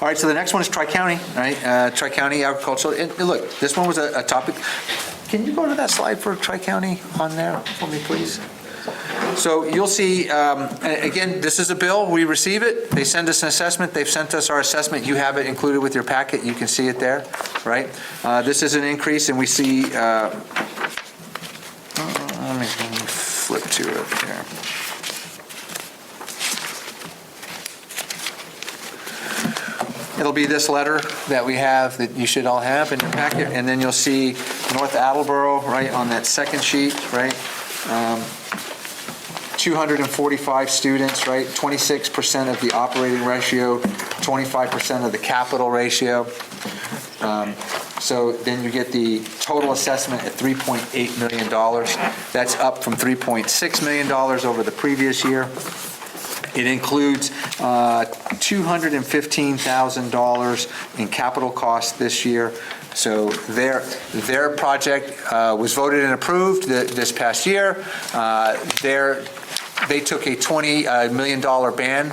All right, so the next one is Tri-County, right? Tri-County agricultural. And look, this one was a topic. Can you go to that slide for Tri-County on there for me, please? So you'll see, again, this is a bill. We receive it. They send us an assessment. They've sent us our assessment. You have it included with your packet. You can see it there, right? This is an increase, and we see, let me flip to it here. It'll be this letter that we have that you should all have in your packet, and then you'll see North Attleboro, right, on that second sheet, right? 245 students, right? 26% of the operating ratio, 25% of the capital ratio. So then you get the total assessment at $3.8 million. That's up from $3.6 million over the previous year. It includes $215,000 in capital costs this year. So their project was voted and approved this past year. They took a $20 million ban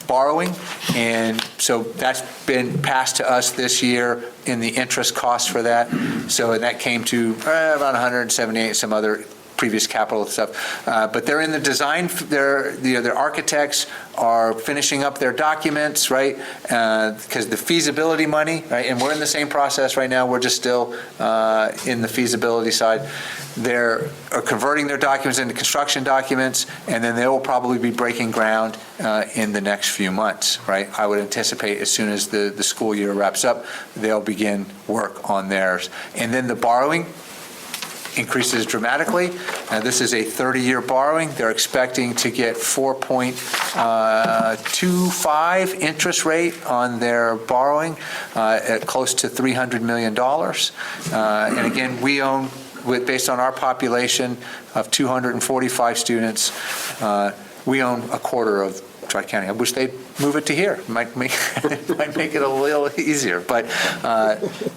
borrowing, and so that's been passed to us this year in the interest cost for that. So that came to about 178, some other previous capital stuff, but they're in the design. Their architects are finishing up their documents, right? Because the feasibility money, right? And we're in the same process right now. We're just still in the feasibility side. They're converting their documents into construction documents, and then they will probably be breaking ground in the next few months, right? I would anticipate as soon as the school year wraps up, they'll begin work on theirs. And then the borrowing increases dramatically. This is a 30-year borrowing. They're expecting to get 4.25 interest rate on their borrowing at close to $300 million. And again, we own, based on our population of 245 students, we own a quarter of Tri-County. I wish they'd move it to here. It might make it a little easier. But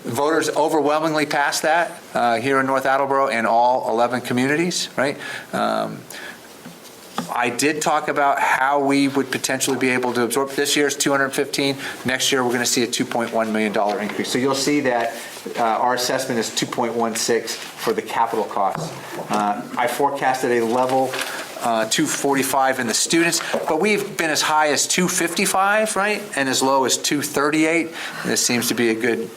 voters overwhelmingly passed that here in North Attleboro and all 11 communities, right? I did talk about how we would potentially be able to absorb. This year's 215. Next year, we're going to see a $2.1 million increase. So you'll see that our assessment is 2.16 for the capital costs. I forecasted a level 245 in the students, but we've been as high as 255, right, and as low as 238. This seems to be a good,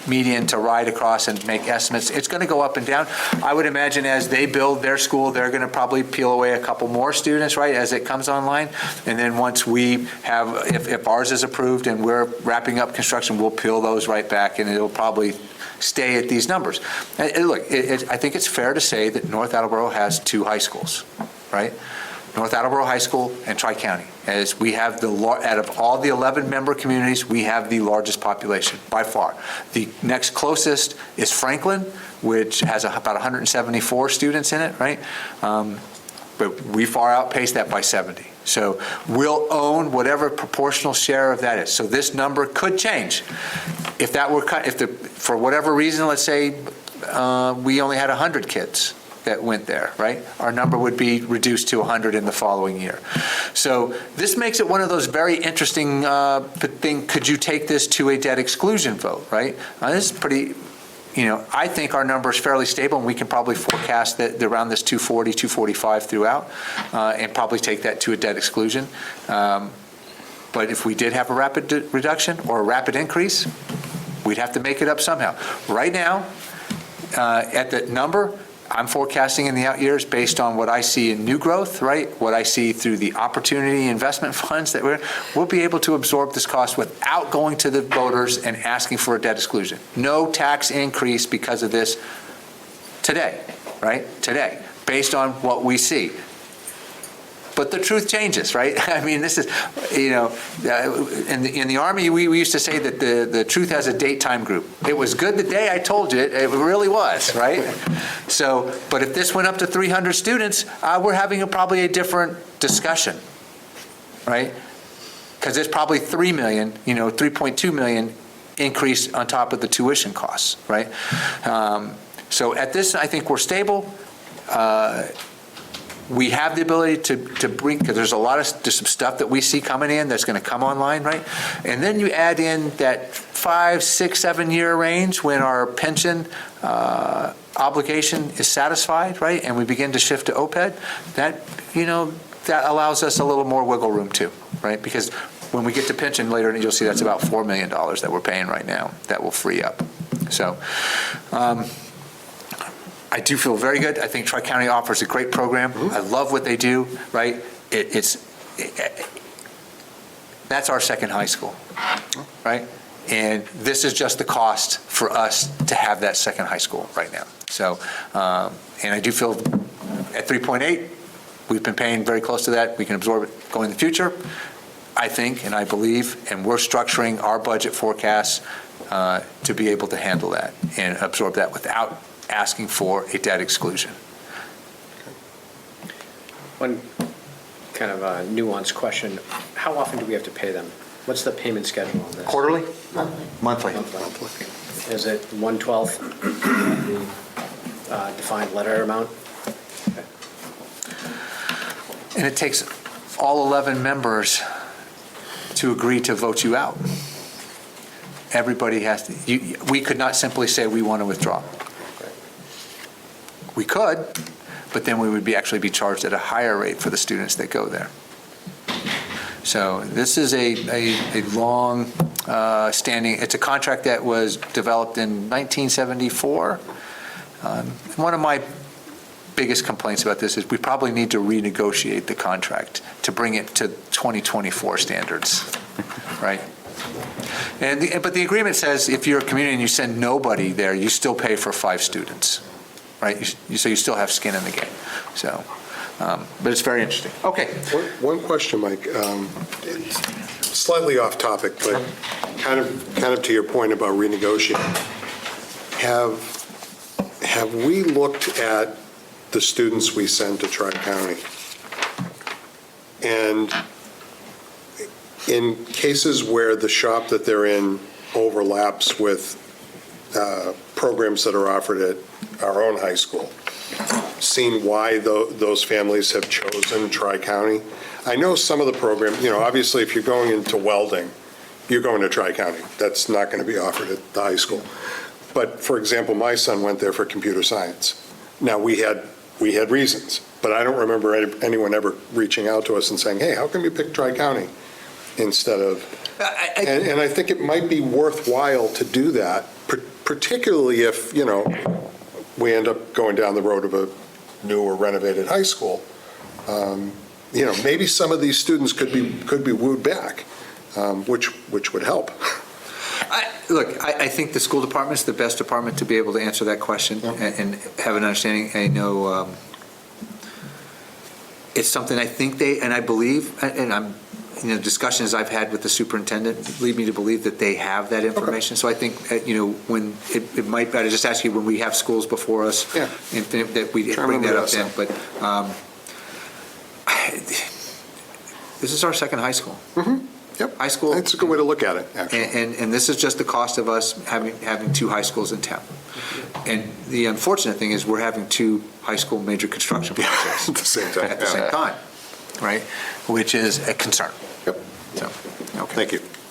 median to ride across and make estimates. It's going to go up and down. I would imagine as they build their school, they're going to probably peel away a couple more students, right, as it comes online. And then once we have, if ours is approved and we're wrapping up construction, we'll peel those right back, and it'll probably stay at these numbers. And look, I think it's fair to say that North Attleboro has two high schools, right? North Attleboro High School and Tri-County. As we have out of all the 11 member communities, we have the largest population by far. The next closest is Franklin, which has about 174 students in it, right? But we far outpace that by 70. So we'll own whatever proportional share of that is. So this number could change. If that were cut, for whatever reason, let's say we only had 100 kids that went there, right? Our number would be reduced to 100 in the following year. So this makes it one of those very interesting thing. Could you take this to a debt exclusion vote, right? This is pretty, I think our number is fairly stable, and we can probably forecast that around this 240, 245 throughout, and probably take that to a debt exclusion. But if we did have a rapid reduction or a rapid increase, we'd have to make it up somehow. Right now, at the number, I'm forecasting in the out years based on what I see in new growth, right? What I see through the opportunity investment funds that we'll be able to absorb this cost without going to the voters and asking for a debt exclusion. No tax increase because of this today, right? Today, based on what we see. But the truth changes, right? I mean, this is, in the Army, we used to say that the truth has a date-time group. It was good the day I told you it. It really was, right? So, but if this went up to 300 students, we're having probably a different discussion, right? Because there's probably 3.2 million increase on top of the tuition costs, right? So at this, I think we're stable. We have the ability to bring, because there's there's some stuff that we see coming in that's going to come online, right? And then you add in that 5, 6, 7 year range when our pension obligation is satisfied, right? And we begin to shift to OPEB, that allows us a little more wiggle room too, right? Because when we get to pension later, you'll see that's about $4 million that we're paying right now that will free up. So, I do feel very good. I think Tri-County offers a great program. I love what they do, right? That's our second high school, right? And this is just the cost for us to have that second high school right now. So, and I do feel at 3.8, we've been paying very close to that. We can absorb it going in the future, I think, and I believe, and we're structuring our budget forecasts to be able to handle that and absorb that without asking for a debt exclusion. One kind of a nuanced question. How often do we have to pay them? What's the payment schedule on this? Quarterly? Monthly. Monthly. Is it 1/12 the defined letter amount? Okay. And it takes all 11 members to agree to vote you out. Everybody has to, we could not simply say we want to withdraw. We could, but then we would actually be charged at a higher rate for the students that go there. So this is a long standing, it's a contract that was developed in 1974. One of my biggest complaints about this is we probably need to renegotiate the contract to bring it to 2024 standards, right? But the agreement says if you're a community and you send nobody there, you still pay for 5 students. Right, so you still have skin in the game. So, but it's very interesting. Okay. One question, Mike. It's slightly off topic, but kind of to your point about renegotiating. Have we looked at the students we send to Tri-County? And in cases where the shop that they're in overlaps with programs that are offered at our own high school, seen why those families have chosen Tri-County? I know some of the program, obviously if you're going into welding, you're going to Tri-County. That's not going to be offered at the high school. But for example, my son went there for computer science. Now we had reasons, but I don't remember anyone ever reaching out to us and saying, hey, how come you pick Tri-County instead of, and I think it might be worthwhile to do that, particularly if, we end up going down the road of a new or renovated high school. Maybe some of these students could be wooed back, which would help. I think the school department's the best department to be able to answer that question and have an understanding. I know it's something I think and I believe, and I'm, discussions I've had with the superintendent lead me to believe that they have that information. Okay. So I think, when it might better just ask you when we have schools before us, and that we bring that up then. But this is our second high school. Mm-hmm. Yep. High school. That's a good way to look at it, actually. And this is just the cost of us having 2 high schools in town. And the unfortunate thing is we're having 2 high school major construction projects at the same time. At the same time, right? Which is a concern. Yep. So, okay. Thank you.